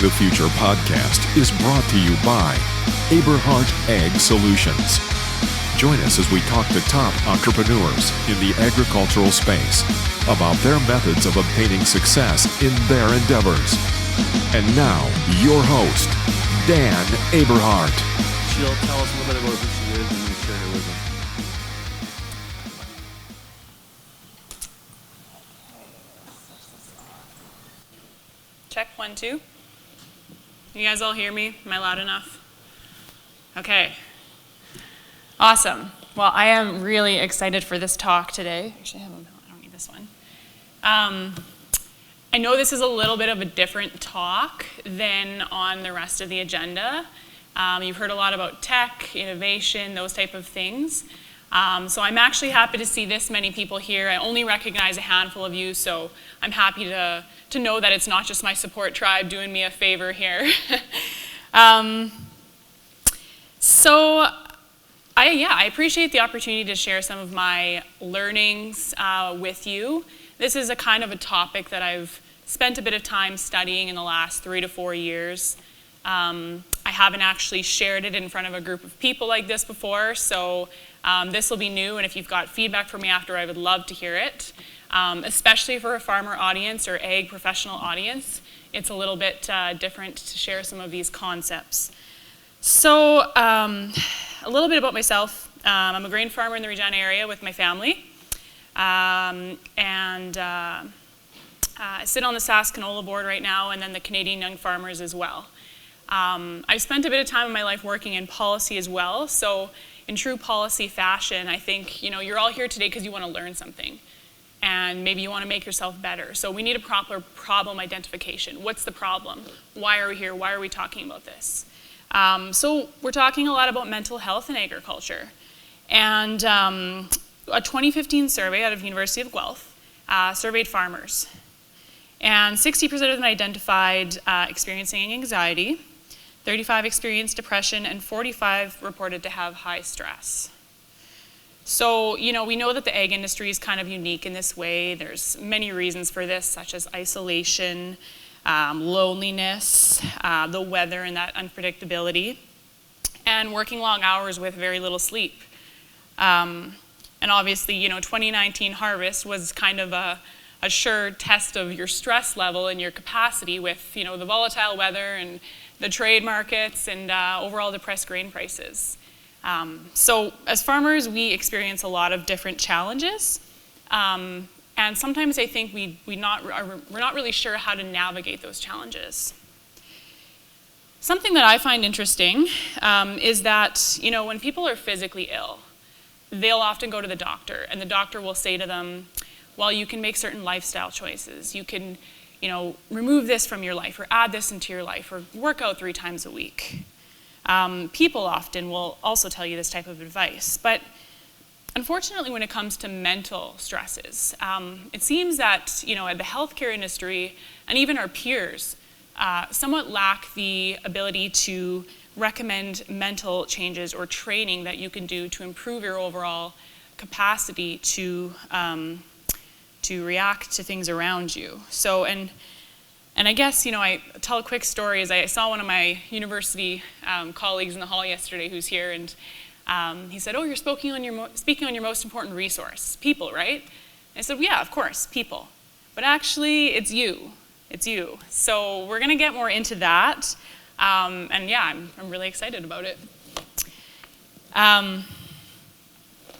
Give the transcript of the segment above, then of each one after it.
the Future podcast is brought to you by Eberhard Ag Solutions. Join us as we talk to top entrepreneurs in the agricultural space about their methods of obtaining success in their endeavors. And now, your host, Dan Eberhard. She'll tell us a little bit about who she is and then share her wisdom. Check, 1, 2. You guys all hear me? Am I loud enough? Okay. Awesome. Well, I am really excited for this talk today. Actually, I don't need this one. I know this is a little bit of a different talk than on the rest of the agenda. You've heard a lot about tech, innovation, those type of things. So I'm actually happy to see this many people here. I only recognize a handful of you, so I'm happy to know that it's not just my support tribe doing me a favor here. I appreciate the opportunity to share some of my learnings with you. This is a kind of a topic that I've spent a bit of time studying in the last 3 to 4 years. I haven't actually shared it in front of a group of people like this before, so this will be new, and if you've got feedback for me after, I would love to hear it. Especially for a farmer audience or ag professional audience, it's a little bit different to share some of these concepts. So, a little bit about myself. I'm a grain farmer in the Regina area with my family, I sit on the SAS Canola board right now, and then the Canadian Young Farmers as well. I've spent a bit of time in my life working in policy as well, so in true policy fashion, I think you're all here today because you want to learn something, and maybe you want to make yourself better. So we need a proper problem identification. What's the problem? Why are we here? Why are we talking about this? So we're talking a lot about mental health in agriculture, and a 2015 survey out of University of Guelph surveyed farmers, and 60% of them identified experiencing anxiety, 35 experienced depression, and 45 reported to have high stress. So, we know that the ag industry is kind of unique in this way. There's many reasons for this, such as isolation, loneliness, the weather and that unpredictability, and working long hours with very little sleep. And obviously, 2019 harvest was kind of a sure test of your stress level and your capacity with, the volatile weather and the trade markets and overall depressed grain prices. So as farmers, we experience a lot of different challenges. And sometimes I think we're not really sure how to navigate those challenges. Something that I find interesting is that, when people are physically ill, they'll often go to the doctor, and the doctor will say to them, well, you can make certain lifestyle choices. You can, remove this from your life, or add this into your life, or work out 3 times a week. People often will also tell you this type of advice, but unfortunately, when it comes to mental stresses, it seems that, the healthcare industry and even our peers somewhat lack the ability to recommend mental changes or training that you can do to improve your overall capacity to react to things around you. So, and I guess, I tell a quick story. As I saw one of my university colleagues in the hall yesterday who's here, and he said, oh, you're speaking on your most important resource, people, right? And I said, yeah, of course, people. But actually, it's you. It's you. So we're going to get more into that. And yeah, I'm really excited about it.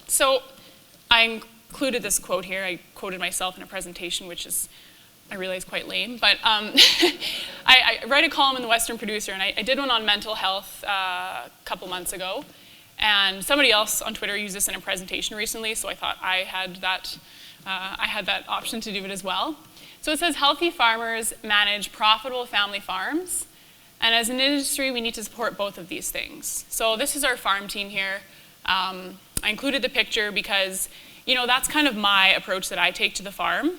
So I included this quote here. I quoted myself in a presentation, which is, I realize, quite lame. But I write a column in the Western Producer, and I did one on mental health a couple months ago. And somebody else on Twitter used this in a presentation recently, so I thought I had that option to do it as well. So it says, healthy farmers manage profitable family farms. And as an industry, we need to support both of these things. So this is our farm team here. I included the picture because, that's kind of my approach that I take to the farm.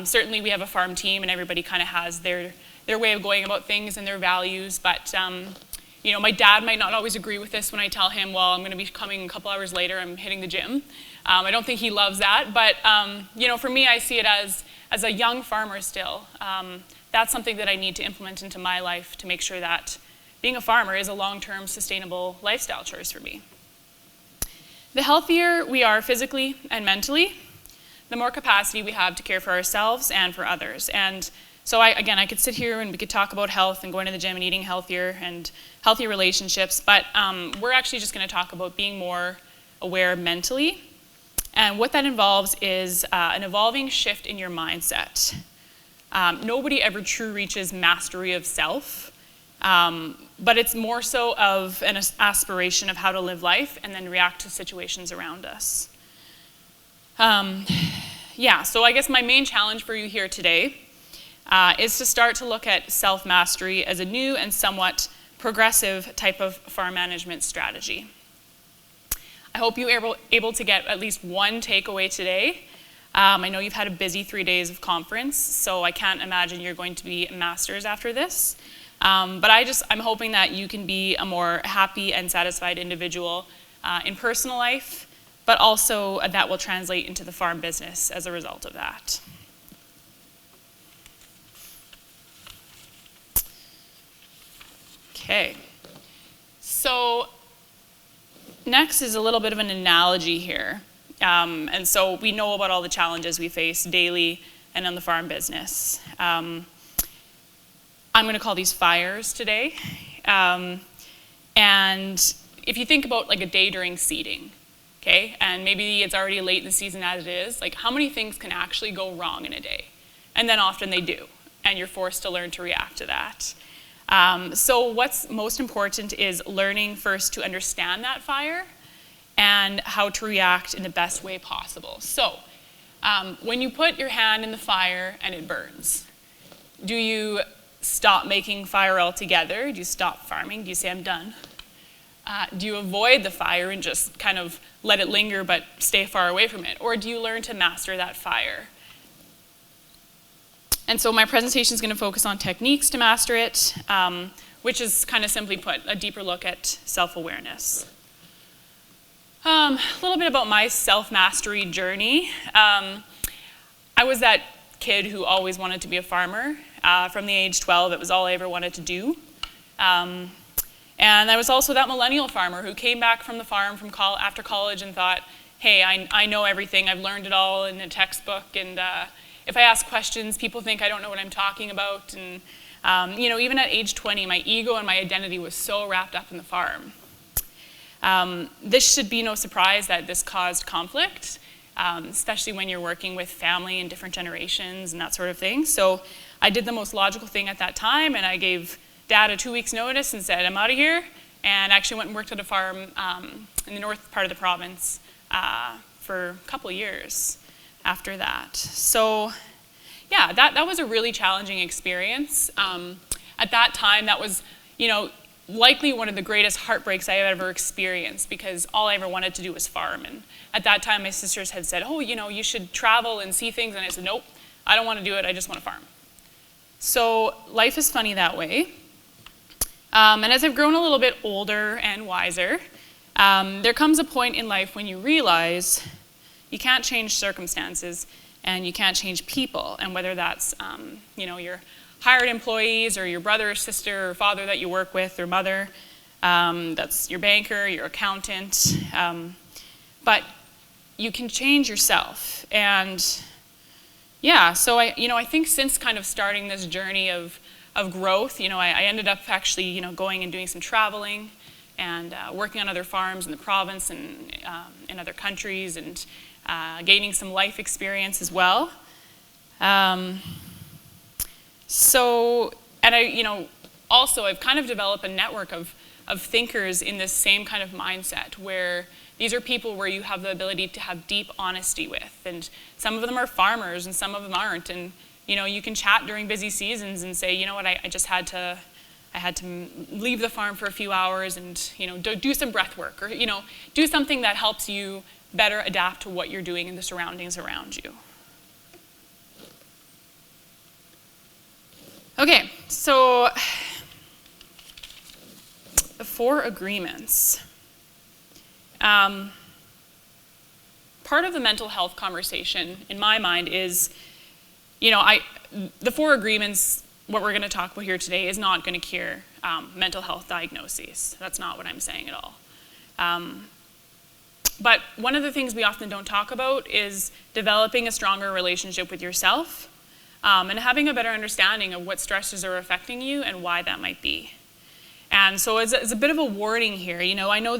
Certainly we have a farm team and everybody kind of has their way of going about things and their values, but my dad might not always agree with this when I tell him, well, I'm going to be coming a couple hours later, I'm hitting the gym. I don't think he loves that, but for me, I see it as a young farmer still. that's something that I need to implement into my life to make sure that being a farmer is a long-term sustainable lifestyle choice for me. The healthier we are physically and mentally, the more capacity we have to care for ourselves and for others. And so I could sit here and we could talk about health and going to the gym and eating healthier and healthy relationships, but we're actually just going to talk about being more aware mentally. And what that involves is an evolving shift in your mindset. Nobody ever truly reaches mastery of self, but it's more so of an aspiration of how to live life and then react to situations around us. So I guess my main challenge for you here today is to start to look at self-mastery as a new and somewhat progressive type of farm management strategy. I hope you were able to get at least one takeaway today. I know you've had a busy 3 days of conference, so I can't imagine you're going to be masters after this. But I'm hoping that you can be a more happy and satisfied individual in personal life, but also that will translate into the farm business as a result of that. Okay, so next is a little bit of an analogy here. And so we know about all the challenges we face daily and in the farm business. I'm going to call these fires today. And if you think about like a day during seeding, okay, and maybe it's already late in the season as it is, like how many things can actually go wrong in a day? And then often they do, and you're forced to learn to react to that. So what's most important is learning first to understand that fire and how to react in the best way possible. So when you put your hand in the fire and it burns, do you stop making fire altogether? Do you stop farming? Do you say, I'm done? Do you avoid the fire and just kind of let it linger but stay far away from it? Or do you learn to master that fire? And so my presentation is going to focus on techniques to master it, which is kind of simply put, a deeper look at self-awareness. A little bit about my self-mastery journey. I was that kid who always wanted to be a farmer. From the age 12, it was all I ever wanted to do. And I was also that millennial farmer who came back from the farm after college and thought, hey, I know everything. I've learned it all in a textbook, and if I ask questions, people think I don't know what I'm talking about. And even at age 20, my ego and my identity was so wrapped up in the farm. This should be no surprise that this caused conflict, especially when you're working with family and different generations and that sort of thing. So I did the most logical thing at that time, and I gave Dad a 2 weeks notice and said, I'm out of here, and actually went and worked at a farm in the north part of the province for a couple of years after that. So yeah, that was a really challenging experience. At that time, that was, likely one of the greatest heartbreaks I have ever experienced, because all I ever wanted to do was farm. And at that time, my sisters had said, oh, you should travel and see things. And I said, nope, I don't want to do it. I just want to farm. So life is funny that way. And as I've grown a little bit older and wiser, there comes a point in life when you realize you can't change circumstances and you can't change people. And whether that's, your hired employees or your brother or sister or father that you work with or mother, that's your banker, your accountant. But you can change yourself. And yeah, so I think since kind of starting this journey of growth, I ended up actually, going and doing some traveling and working on other farms in the province and in other countries, and gaining some life experience as well. Also I've kind of developed a network of thinkers in this same kind of mindset, where these are people where you have the ability to have deep honesty with, and some of them are farmers and some of them aren't, and you can chat during busy seasons and say, I just had to leave the farm for a few hours and do some breath work, or do something that helps you better adapt to what you're doing in the surroundings around you. Okay, so the 4 agreements. Part of the mental health conversation, in my mind, is, the 4 agreements what we're going to talk about here today is not going to cure mental health diagnoses. That's not what I'm saying at all. But one of the things we often don't talk about is developing a stronger relationship with yourself and having a better understanding of what stressors are affecting you and why that might be. And so it's a bit of a warning here. I know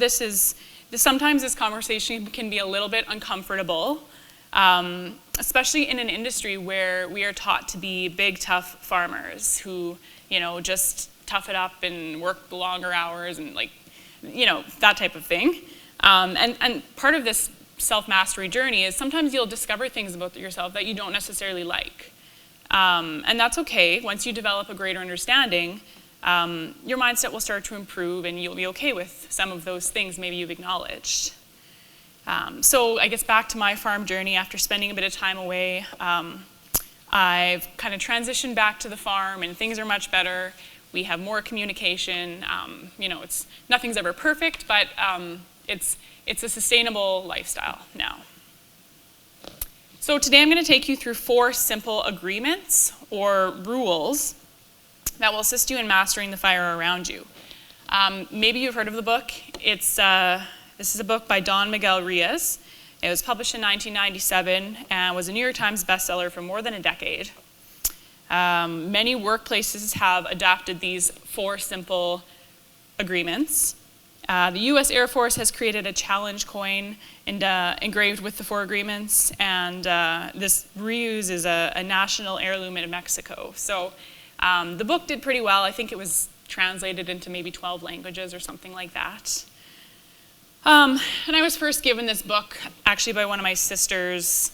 sometimes this conversation can be a little bit uncomfortable, especially in an industry where we are taught to be big, tough farmers who, just tough it up and work the longer hours and that type of thing. And part of this self-mastery journey is sometimes you'll discover things about yourself that you don't necessarily like. And that's okay. Once you develop a greater understanding, your mindset will start to improve and you'll be okay with some of those things maybe you've acknowledged. So I guess back to my farm journey, after spending a bit of time away, I've kind of transitioned back to the farm and things are much better. We have more communication. Nothing's ever perfect, but it's a sustainable lifestyle now. So today I'm going to take you through 4 simple agreements or rules that will assist you in mastering the fire around you. Maybe you've heard of the book. This is a book by Don Miguel Ruiz. It was published in 1997 and was a New York Times bestseller for more than a decade. Many workplaces have adopted these 4 simple agreements. The U.S. Air Force has created a challenge coin engraved with the 4 agreements, and this reuse is a national heirloom in Mexico. So the book did pretty well. I think it was translated into maybe 12 languages or something like that. And I was first given this book actually by one of my sisters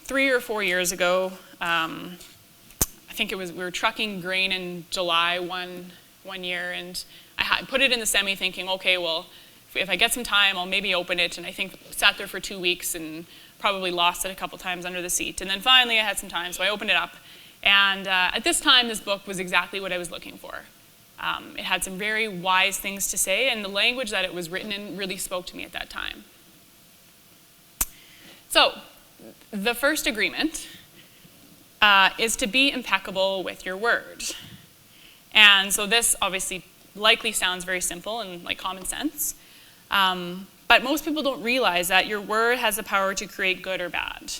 3 or 4 years ago. I think we were trucking grain in July one year, and I put it in the semi thinking, okay, well, if I get some time, I'll maybe open it. And I think sat there for 2 weeks and probably lost it a couple times under the seat. And then finally I had some time, so I opened it up. And at this time, this book was exactly what I was looking for. It had some very wise things to say, and the language that it was written in really spoke to me at that time. So, the first agreement is to be impeccable with your word. And so this obviously likely sounds very simple and like common sense, but most people don't realize that your word has the power to create good or bad.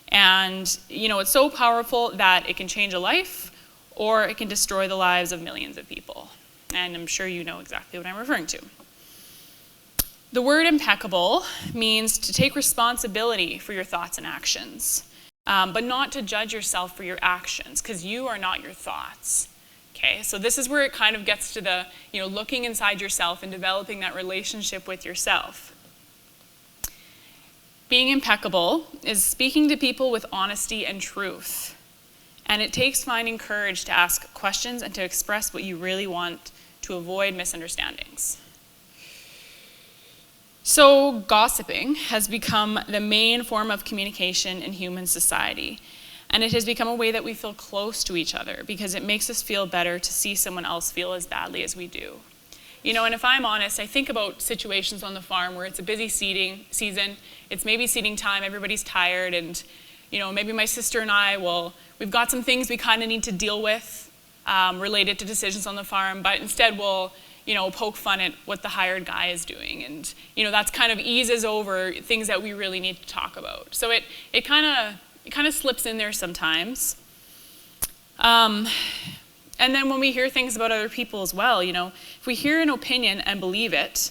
And it's so powerful that it can change a life or it can destroy the lives of millions of people. And I'm sure you know exactly what I'm referring to. The word impeccable means to take responsibility for your thoughts and actions, but not to judge yourself for your actions, because you are not your thoughts. Okay, so this is where it kind of gets to the, looking inside yourself and developing that relationship with yourself. Being impeccable is speaking to people with honesty and truth. And it takes finding courage to ask questions and to express what you really want to avoid misunderstandings. So gossiping has become the main form of communication in human society. And it has become a way that we feel close to each other because it makes us feel better to see someone else feel as badly as we do. And if I'm honest, I think about situations on the farm where it's a busy seeding season, it's maybe seeding time, everybody's tired, and maybe my sister and I we've got some things we kind of need to deal with related to decisions on the farm, but instead we'll poke fun at what the hired guy is doing, and that's kind of eases over things that we really need to talk about. So it kind of slips in there sometimes. And then when we hear things about other people as well, if we hear an opinion and believe it,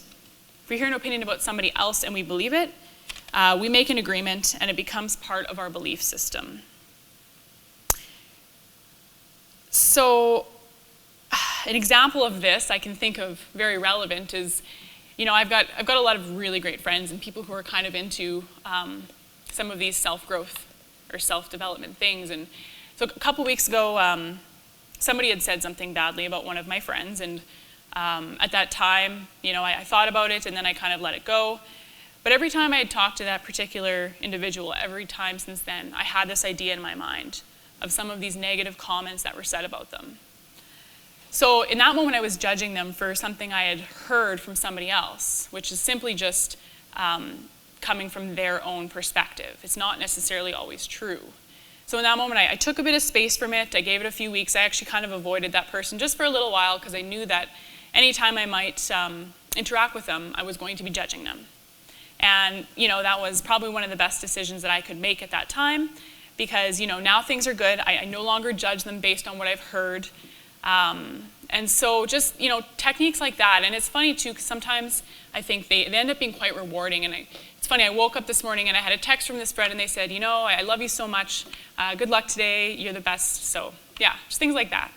if we hear an opinion about somebody else and we believe it, we make an agreement and it becomes part of our belief system. So an example of this I can think of very relevant is, I've got a lot of really great friends and people who are kind of into some of these self-growth or self-development things. And so a couple weeks ago, somebody had said something badly about one of my friends, and at that time, I thought about it and then I kind of let it go. But every time I had talked to that particular individual, every time since then, I had this idea in my mind of some of these negative comments that were said about them. So in that moment, I was judging them for something I had heard from somebody else, which is simply just coming from their own perspective. It's not necessarily always true. So in that moment, I took a bit of space from it. I gave it a few weeks. I actually kind of avoided that person just for a little while because I knew that anytime I might interact with them, I was going to be judging them. And, that was probably one of the best decisions that I could make at that time because, now things are good. I no longer judge them based on what I've heard. And so just, techniques like that. And it's funny, too, because sometimes I think they end up being quite rewarding. And it's funny, I woke up this morning and I had a text from this friend and they said, I love you so much. Good luck today. You're the best. So, yeah, just things like that.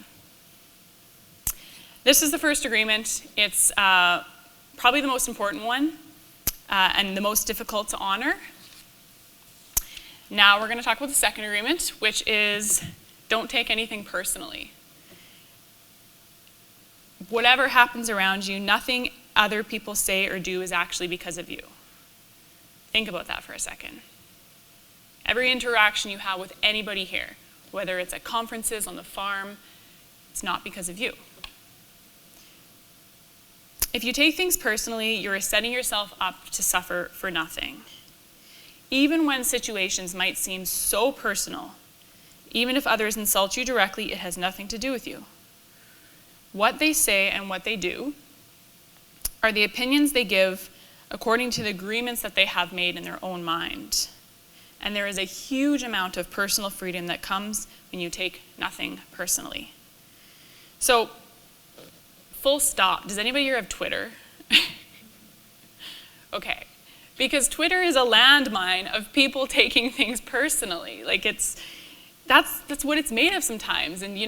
This is the first agreement. It's probably the most important one and the most difficult to honor. Now we're going to talk about the second agreement, which is don't take anything personally. Whatever happens around you, nothing other people say or do is actually because of you. Think about that for a second. Every interaction you have with anybody here, whether it's at conferences, on the farm, it's not because of you. If you take things personally, you're setting yourself up to suffer for nothing. Even when situations might seem so personal, even if others insult you directly, it has nothing to do with you. What they say and what they do are the opinions they give according to the agreements that they have made in their own mind. And there is a huge amount of personal freedom that comes when you take nothing personally. So, full stop. Does anybody here have Twitter? Okay. Because Twitter is a landmine of people taking things personally. Like that's what it's made of sometimes. And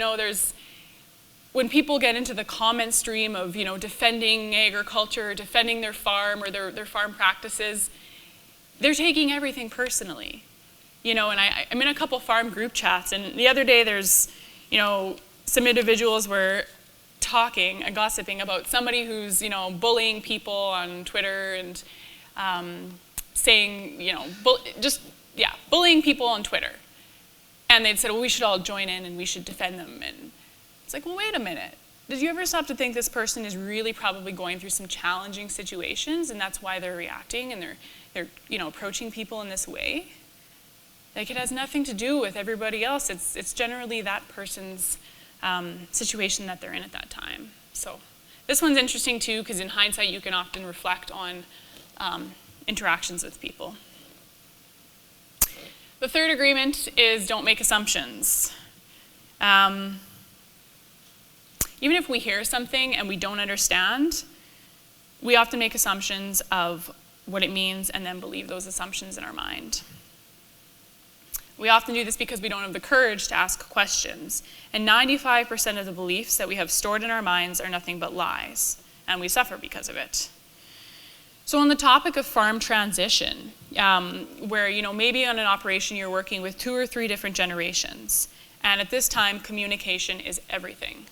when people get into the comment stream of, defending agriculture, defending their farm or their farm practices, they're taking everything personally. And I'm in a couple farm group chats, and the other day there's, some individuals were talking and gossiping about somebody who's, bullying people on Twitter and saying, bullying people on Twitter. And they'd said, well, we should all join in and we should defend them. And it's like, well, wait a minute. Did you ever stop to think this person is really probably going through some challenging situations and that's why they're reacting and they're approaching people in this way? Like, it has nothing to do with everybody else. It's generally that person's situation that they're in at that time. So this one's interesting too, because in hindsight you can often reflect on interactions with people. The third agreement is don't make assumptions. Even if we hear something and we don't understand, we often make assumptions of what it means and then believe those assumptions in our mind. We often do this because we don't have the courage to ask questions. And 95% of the beliefs that we have stored in our minds are nothing but lies, and we suffer because of it. So on the topic of farm transition, where maybe on an operation you're working with 2 or 3 different generations, and at this time communication is everything.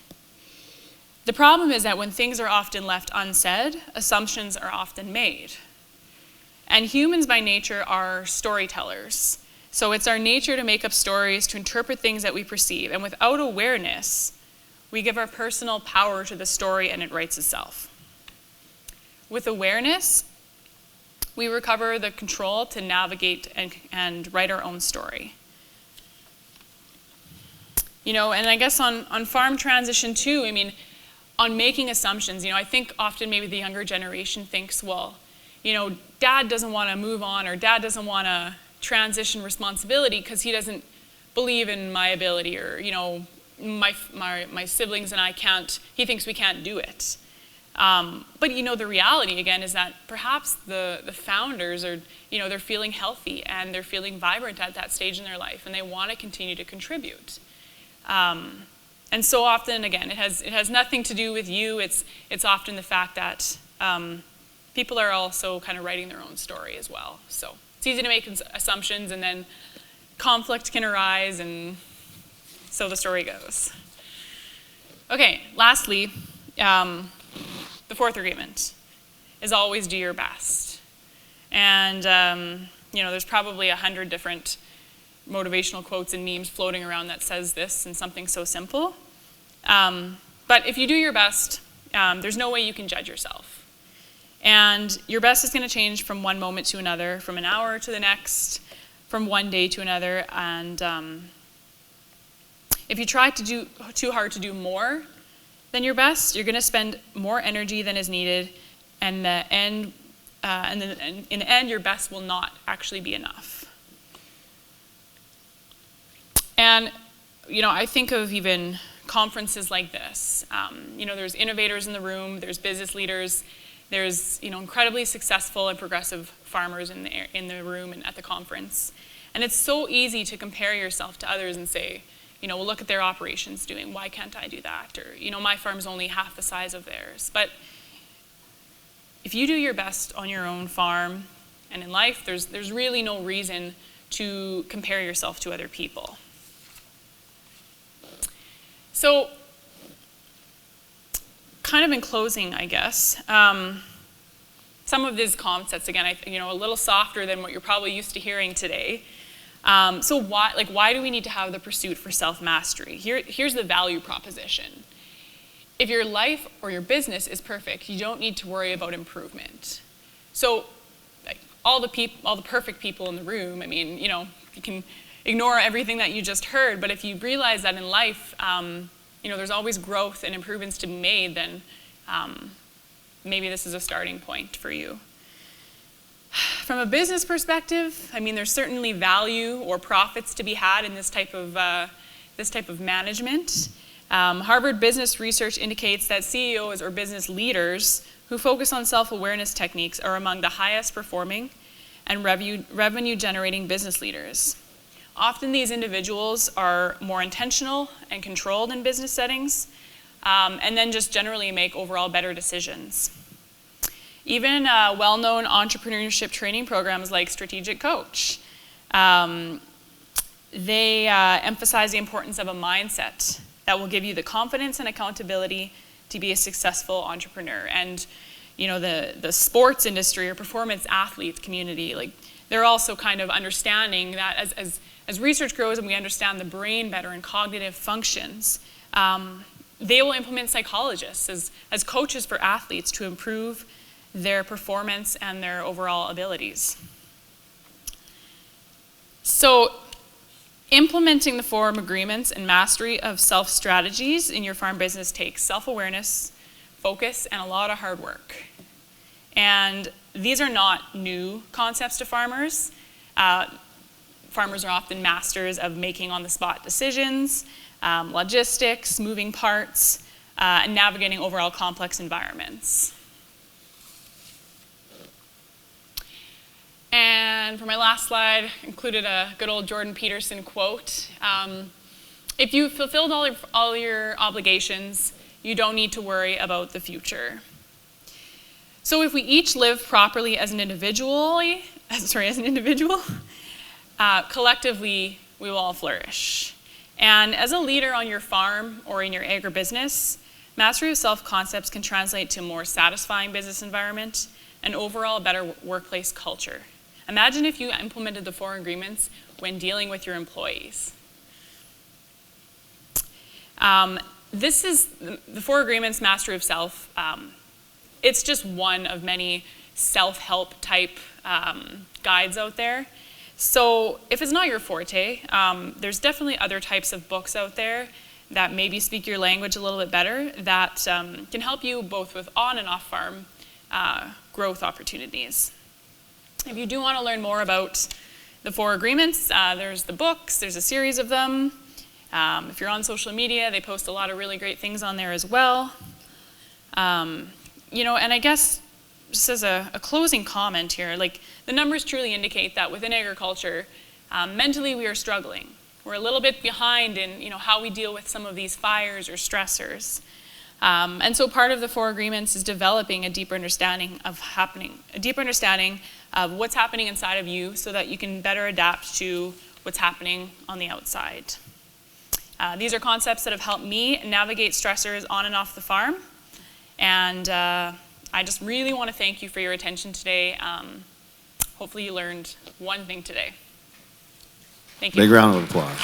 The problem is that when things are often left unsaid, assumptions are often made. And humans by nature are storytellers. So it's our nature to make up stories, to interpret things that we perceive. And without awareness, we give our personal power to the story and it writes itself. With awareness, we recover the control to navigate and write our own story. And I guess on farm transition too, on making assumptions, I think often maybe the younger generation thinks, well, dad doesn't want to move on or dad doesn't want to transition responsibility because he doesn't believe in my ability or, my siblings and I can't, he thinks we can't do it. But the reality again is that perhaps the founders are, they're feeling healthy and they're feeling vibrant at that stage in their life and they want to continue to contribute. And so often, again, it has nothing to do with you. It's often the fact that people are also kind of writing their own story as well. So it's easy to make assumptions and then conflict can arise and so the story goes. Okay, lastly, the fourth agreement is always do your best. And, there's probably 100 different motivational quotes and memes floating around that says this and something so simple. But if you do your best, there's no way you can judge yourself. And your best is going to change from one moment to another, from an hour to the next, from one day to another. And If you try to do too hard to do more than your best, you're going to spend more energy than is needed, and in the end, your best will not actually be enough. And I think of even conferences like this. There's innovators in the room, there's business leaders, there's incredibly successful and progressive farmers in the room and at the conference. And it's so easy to compare yourself to others and say, well, look at their operations doing, why can't I do that? Or, my farm's only half the size of theirs. But if you do your best on your own farm and in life, there's really no reason to compare yourself to other people. So, kind of in closing, I guess, some of these concepts, again, a little softer than what you're probably used to hearing today. So why do we need to have the pursuit for self-mastery? Here's the value proposition. If your life or your business is perfect, you don't need to worry about improvement. So all the perfect people in the room, you can ignore everything that you just heard, but if you realize that in life, there's always growth and improvements to be made, then maybe this is a starting point for you. From a business perspective, there's certainly value or profits to be had in this type of management. Harvard Business Research indicates that CEOs or business leaders who focus on self-awareness techniques are among the highest performing and revenue-generating business leaders. Often these individuals are more intentional and controlled in business settings, and then just generally make overall better decisions. Even well-known entrepreneurship training programs like Strategic Coach, they emphasize the importance of a mindset that will give you the confidence and accountability to be a successful entrepreneur. And the sports industry or performance athlete community, they're also kind of understanding that as research grows and we understand the brain better and cognitive functions, they will implement psychologists as coaches for athletes to improve their performance and their overall abilities. So, implementing the 4 agreements and mastery of self-strategies in your farm business takes self-awareness, focus, and a lot of hard work. And these are not new concepts to farmers. Farmers are often masters of making on-the-spot decisions, logistics, moving parts, and navigating overall complex environments. And for my last slide, included a good old Jordan Peterson quote. If you've fulfilled all your obligations, you don't need to worry about the future. So if we each live properly as an individual, collectively we will all flourish. And as a leader on your farm or in your agribusiness, mastery of self concepts can translate to a more satisfying business environment and overall a better workplace culture. Imagine if you implemented the 4 agreements when dealing with your employees. This is the 4 agreements, mastery of self. It's just one of many self-help type guides out there. So if it's not your forte, there's definitely other types of books out there that maybe speak your language a little bit better that can help you both with on and off farm growth opportunities. If you do want to learn more about the 4 agreements, there's the books, there's a series of them. If you're on social media, they post a lot of really great things on there as well. And I guess just as a closing comment here, the numbers truly indicate that within agriculture, mentally we are struggling. We're a little bit behind in how we deal with some of these fires or stressors. And so part of the 4 agreements is developing a deeper understanding of what's happening inside of you so that you can better adapt to what's happening on the outside. These are concepts that have helped me navigate stressors on and off the farm. And I just really want to thank you for your attention today. Hopefully you learned one thing today. Thank you. Big round of applause.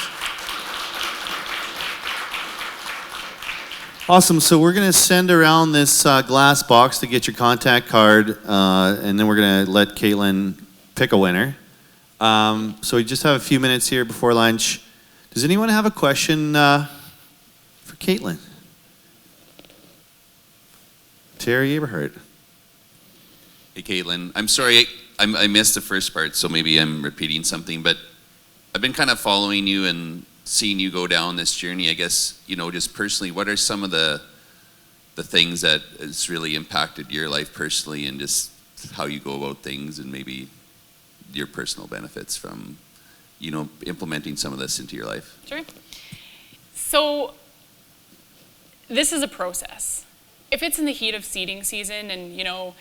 Awesome. So we're going to send around this glass box to get your contact card, and then we're going to let Katelyn pick a winner. So we just have a few minutes here before lunch. Does anyone have a question for Katelyn? Terry Eberhardt. Hey, Katelyn. I'm sorry, I missed the first part, so maybe I'm repeating something, but I've been kind of following you and seeing you go down this journey. I guess, just personally, what are some of the things that has really impacted your life personally, and just how you go about things, and maybe your personal benefits from, implementing some of this into your life? Sure. So this is a process. If it's in the heat of seeding season and,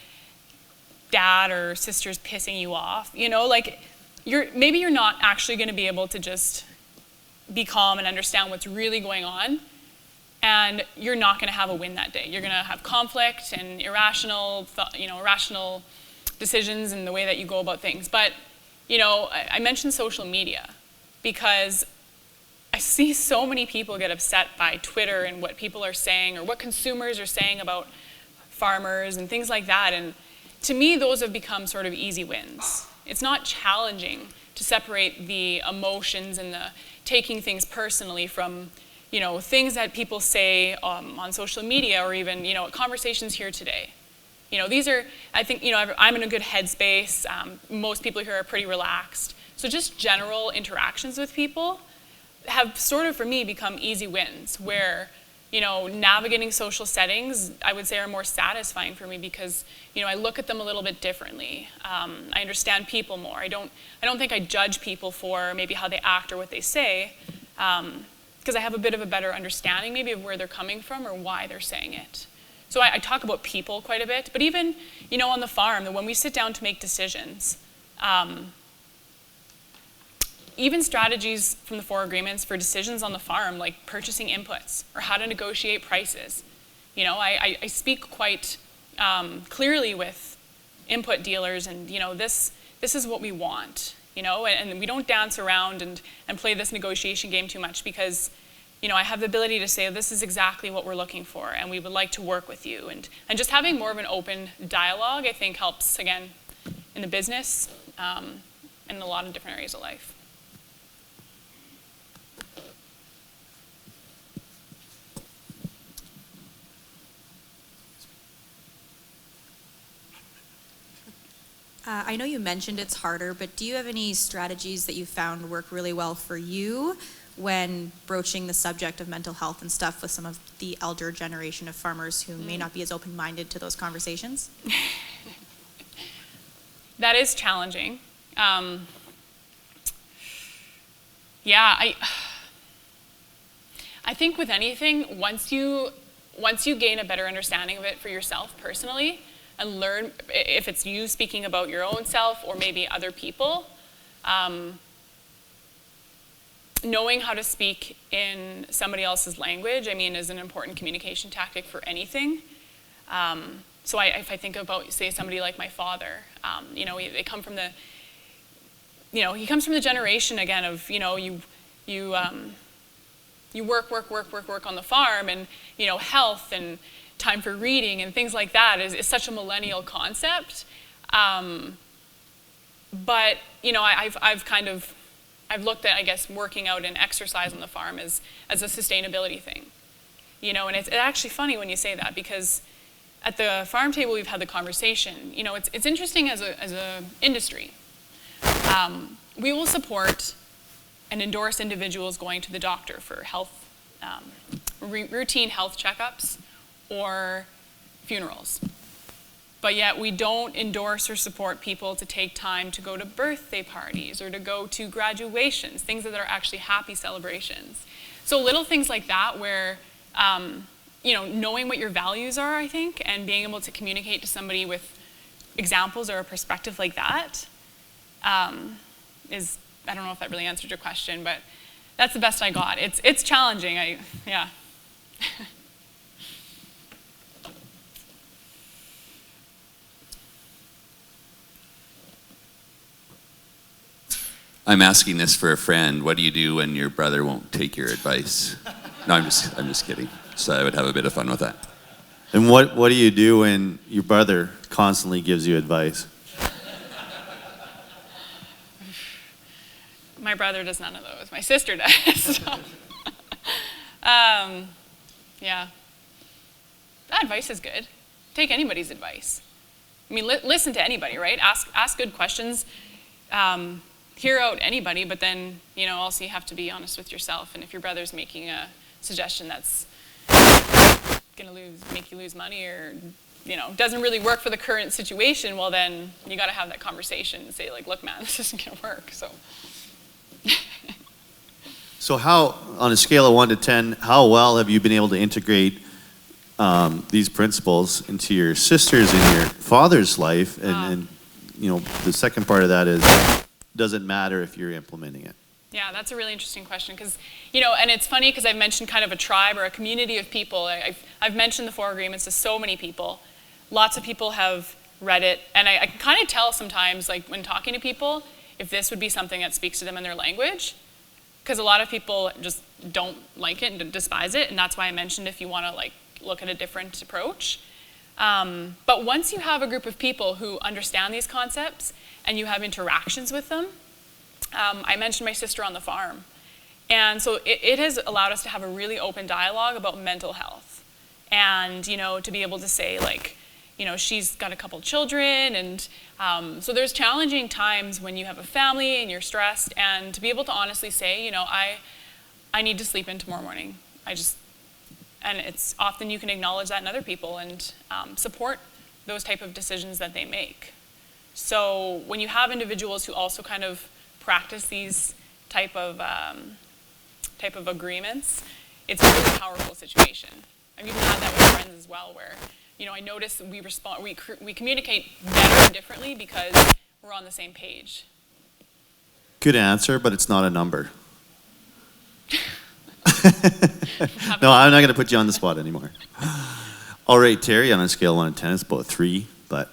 dad or sister's pissing you off, maybe you're not actually going to be able to just be calm and understand what's really going on, and you're not going to have a win that day. You're going to have conflict and irrational decisions in the way that you go about things. But, I mentioned social media because I see so many people get upset by Twitter and what people are saying or what consumers are saying about farmers and things like that. And to me, those have become sort of easy wins. It's not challenging to separate the emotions and the taking things personally from, things that people say on social media, or even, conversations here today. These are, I think, I'm in a good headspace. Most people here are pretty relaxed. So just general interactions with people have sort of, for me, become easy wins where, navigating social settings, I would say, are more satisfying for me because, I look at them a little bit differently. I understand people more. I don't think I judge people for maybe how they act or what they say, because I have a bit of a better understanding maybe of where they're coming from or why they're saying it. So I talk about people quite a bit, but even, on the farm, when we sit down to make decisions, even strategies from the 4 agreements for decisions on the farm, like purchasing inputs or how to negotiate prices. I speak quite clearly with input dealers, and this is what we want, and we don't dance around and play this negotiation game too much because, I have the ability to say this is exactly what we're looking for, and we would like to work with you, and just having more of an open dialogue, I think, helps again in the business and in a lot of different areas of life. I know you mentioned it's harder, but do you have any strategies that you found work really well for you when broaching the subject of mental health and stuff with some of the elder generation of farmers who may not be as open-minded to those conversations? That is challenging. I think with anything, once you gain a better understanding of it for yourself personally, and learn, if it's you speaking about your own self or maybe other people, knowing how to speak in somebody else's language, is an important communication tactic for anything. So if I think about, say, somebody like my father, they come from the, he comes from the generation again of, you work on the farm, and health and time for reading and things like that is such a millennial concept. But I've looked at, I guess, working out and exercise on the farm as a sustainability thing. And it's actually funny when you say that, because at the farm table we've had the conversation. It's interesting as a industry. We will support and endorse individuals going to the doctor for health, routine health checkups or funerals. But yet we don't endorse or support people to take time to go to birthday parties or to go to graduations, things that are actually happy celebrations. So little things like that where, knowing what your values are, I think, and being able to communicate to somebody with examples or a perspective like that is, I don't know if that really answered your question, but that's the best I got. It's challenging, yeah. I'm asking this for a friend. What do you do when your brother won't take your advice? No, I'm just kidding. So I would have a bit of fun with that. And what do you do when your brother constantly gives you advice? My brother does none of those. My sister does. So. Yeah. That advice is good. Take anybody's advice. I mean, listen to anybody, right? Ask good questions. Hear out anybody, but then, also you have to be honest with yourself. And if your brother's making a suggestion that's going to make you lose money or, doesn't really work for the current situation, well, then you got to have that conversation and say, like, look, man, this isn't going to work. So how, on a scale of 1 to 10, how well have you been able to integrate these principles into your sister's and your father's life? And the second part of that is, does it matter if you're implementing it? Yeah, that's a really interesting question because, and it's funny because I've mentioned kind of a tribe or a community of people. I've mentioned the 4 agreements to so many people. Lots of people have read it, and I can kind of tell sometimes, like when talking to people, if this would be something that speaks to them in their language. Because a lot of people just don't like it and despise it, and that's why I mentioned if you want to look at a different approach. But once you have a group of people who understand these concepts and you have interactions with them, I mentioned my sister on the farm. And so it has allowed us to have a really open dialogue about mental health. And, to be able to say, she's got a couple children, and so there's challenging times when you have a family and you're stressed, and to be able to honestly say, I need to sleep in tomorrow morning. And it's often you can acknowledge that in other people and support those type of decisions that they make. So when you have individuals who also kind of practice these type of agreements, it's a really powerful situation. I've even had that with friends as well, where I notice we communicate better and differently because we're on the same page. Good answer, but it's not a number. No, I'm not going to put you on the spot anymore. All right, Terry, on a scale of 1 to 10, it's about 3, but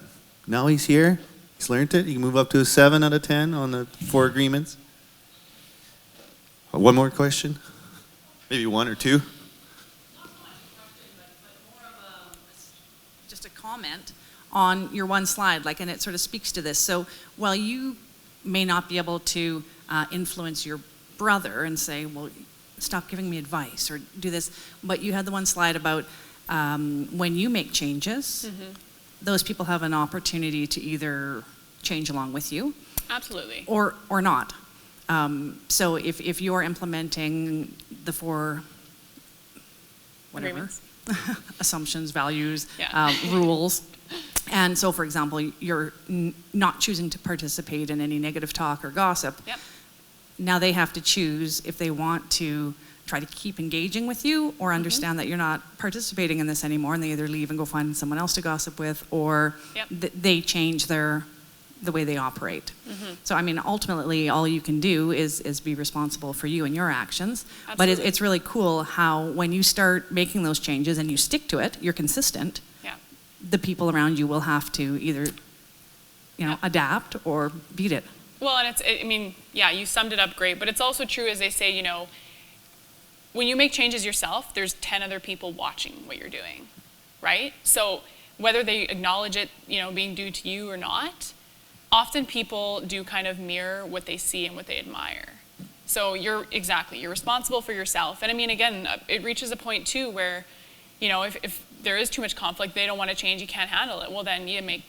now he's here. He's learned it. He can move up to a 7 out of 10 on the 4 agreements. One more question? Maybe 1 or 2? Just a comment on your one slide, and it sort of speaks to this. So while you may not be able to influence your brother and say, well, stop giving me advice or do this, but you had the one slide about when you make changes, those people have an opportunity to either change along with you. Absolutely. Or not. So if you're implementing the 4 whatever assumptions, values, rules, and so for example you're not choosing to participate in any negative talk or gossip, now they have to choose if they want to try to keep engaging with you or understand that you're not participating in this anymore, and they either leave and go find someone else to gossip with, or they change the way they operate. So I mean, ultimately all you can do is be responsible for you and your actions. Absolutely. But it's really cool how when you start making those changes and you stick to it, you're consistent, the people around you will have to either adapt or beat it. Well, and you summed it up great, but it's also true, as they say, when you make changes yourself, there's 10 other people watching what you're doing, right? So whether they acknowledge it, being due to you or not, often people do kind of mirror what they see and what they admire. So you're responsible for yourself. And I mean, again, it reaches a point too where, if there is too much conflict, they don't want to change, you can't handle it. Well, then you make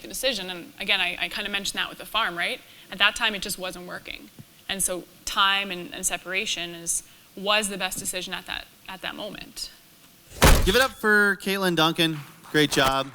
the decision. And again, I kind of mentioned that with the farm, right? At that time, it just wasn't working. And so time and separation was the best decision at that moment. Give it up for Katelyn, Duncan. Great job.